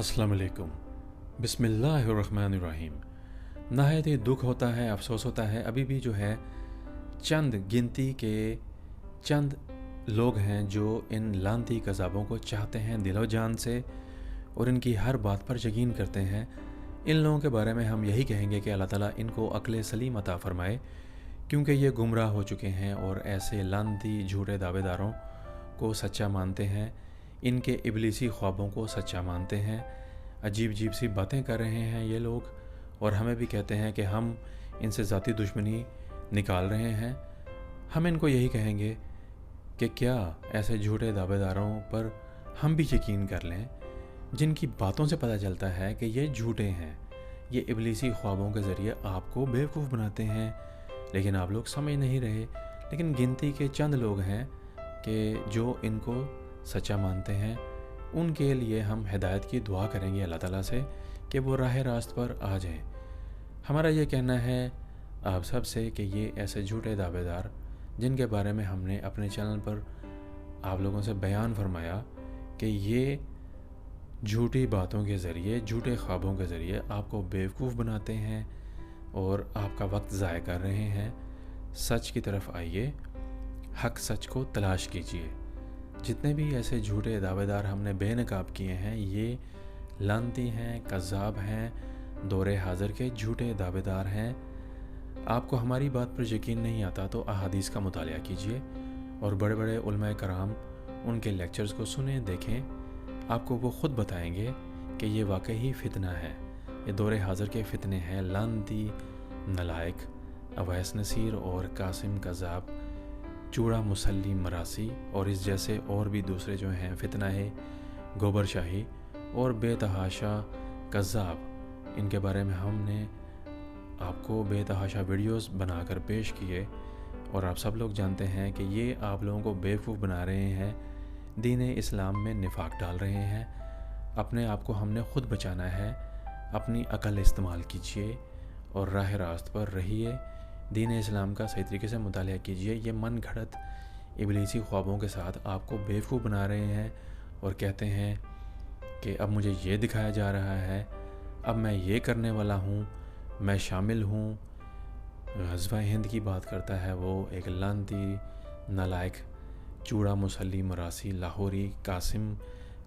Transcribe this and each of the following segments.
अस्सलाम वालेकुम। बिस्मिल्लाहिर्रहमानिर्रहीम। नहायत ही दुख होता है, अफसोस होता है, अभी भी जो है चंद गिनती के चंद लोग हैं जो इन लानती कज़ाबों को चाहते हैं दिलो जान से और इनकी हर बात पर यकीन करते हैं। इन लोगों के बारे में हम यही कहेंगे कि अल्लाह ताला इनको अक्ल सलीम अता फ़रमाए, क्योंकि ये गुमराह हो चुके हैं और ऐसे लानती झूठे दावेदारों को सच्चा मानते हैं, इनके इबलीसी ख्वाबों को सच्चा मानते हैं। अजीब अजीब सी बातें कर रहे हैं ये लोग और हमें भी कहते हैं कि हम इनसे ज़ाती दुश्मनी निकाल रहे हैं। हम इनको यही कहेंगे कि क्या ऐसे झूठे दावेदारों पर हम भी यकीन कर लें, जिनकी बातों से पता चलता है कि ये झूठे हैं। ये इबलीसी ख्वाबों के ज़रिए आपको बेवकूफ़ बनाते हैं, लेकिन आप लोग समझ नहीं रहे। लेकिन गिनती के चंद लोग हैं कि जो इनको सच्चा मानते हैं, उनके लिए हम हिदायत की दुआ करेंगे अल्लाह ताला से कि वो राह रास्त पर आ जाएं। हमारा ये कहना है आप सब से कि ये ऐसे झूठे दावेदार जिनके बारे में हमने अपने चैनल पर आप लोगों से बयान फरमाया कि ये झूठी बातों के ज़रिए, झूठे ख्वाबों के ज़रिए आपको बेवकूफ़ बनाते हैं और आपका वक्त ज़ाय कर रहे हैं, सच की तरफ आइए, हक सच को तलाश कीजिए। जितने भी ऐसे झूठे दावेदार हमने बेनकाब किए हैं, ये लानती हैं, कज़्ज़ाब हैं, दौरे हाज़िर के झूठे दावेदार हैं। आपको हमारी बात पर यकीन नहीं आता तो अहादीस का मुतालिया कीजिए और बड़े बड़े उलमाए कराम उनके लेक्चर्स को सुनें, देखें। आपको वो ख़ुद बताएंगे कि ये वाकई ही फ़ितना है, ये दौरे हाज़िर के फ़ितने हैं। लानती, नलायक, अवैस नसीर और कासिम कज़्ज़ाब, चूड़ा मुसल्ली मरासी और इस जैसे और भी दूसरे जो हैं फ़ितना है, गोबर शाही और बेतहाशा कज़्ज़ाब, इनके बारे में हमने आपको बेतहाशा वीडियोस बनाकर पेश किए और आप सब लोग जानते हैं कि ये आप लोगों को बेवकूफ़ बना रहे हैं, दीन इस्लाम में निफाक डाल रहे हैं। अपने आप को हमने ख़ुद बचाना है, अपनी अकल इस्तेमाल कीजिए और राह रास्त पर रहिए, दीन इस्लाम का सही तरीके से मुतालिया कीजिए। ये मन घड़त इबलीसी ख्वाबों के साथ आपको बेवकूफ़ बना रहे हैं और कहते हैं कि अब मुझे ये दिखाया जा रहा है, अब मैं ये करने वाला हूँ, मैं शामिल हूँ। ग़ज़वा हिंद की बात करता है वो एक लानती, नालायक, चूड़ा मुसल्ली मरासी लाहौरी कासिम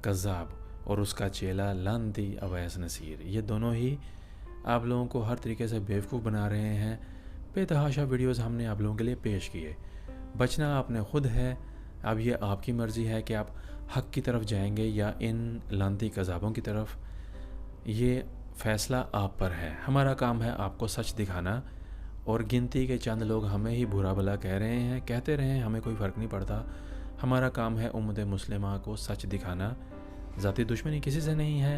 कज़्ज़ाब और उसका चेला लानती अवैस नसीर। ये दोनों ही आप लोगों को हर तरीके से बेवकूफ़ बना रहे हैं। बेतहाशा वीडियोस हमने आप लोगों के लिए पेश किए। बचना आपने ख़ुद है। अब ये आपकी मर्ज़ी है कि आप हक़ की तरफ जाएंगे या इन लानती कज़्ज़ाबों की तरफ। ये फ़ैसला आप पर है। हमारा काम है आपको सच दिखाना और गिनती के चंद लोग हमें ही बुरा भला कह रहे हैं, कहते रहें, हमें कोई फ़र्क नहीं पड़ता। हमारा काम है उम्मत मुस्लिमा को सच दिखाना। ज़ाती दुश्मनी किसी से नहीं है।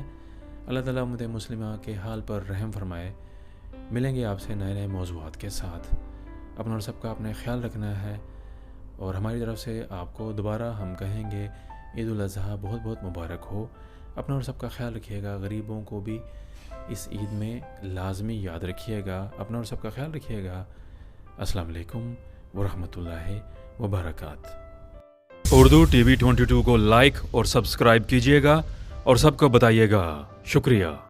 अल्लाह ताला उम्मत मुस्लिमा के हाल पर रहम फरमाए। मिलेंगे आपसे नए नए मौज़ूआत के साथ। अपना और सबका अपने ख्याल रखना है और हमारी तरफ से आपको दोबारा हम कहेंगे ईद उल अज़हा बहुत बहुत मुबारक हो। अपना और सबका ख्याल रखिएगा, गरीबों को भी इस ईद में लाजमी याद रखिएगा। अपना और सबका ख्याल रखिएगा। अस्सलाम वालेकुम वरहमतुल्लाहि वबरकात। उर्दू TV 22 को लाइक और सब्सक्राइब कीजिएगा और सबको बताइएगा। शुक्रिया।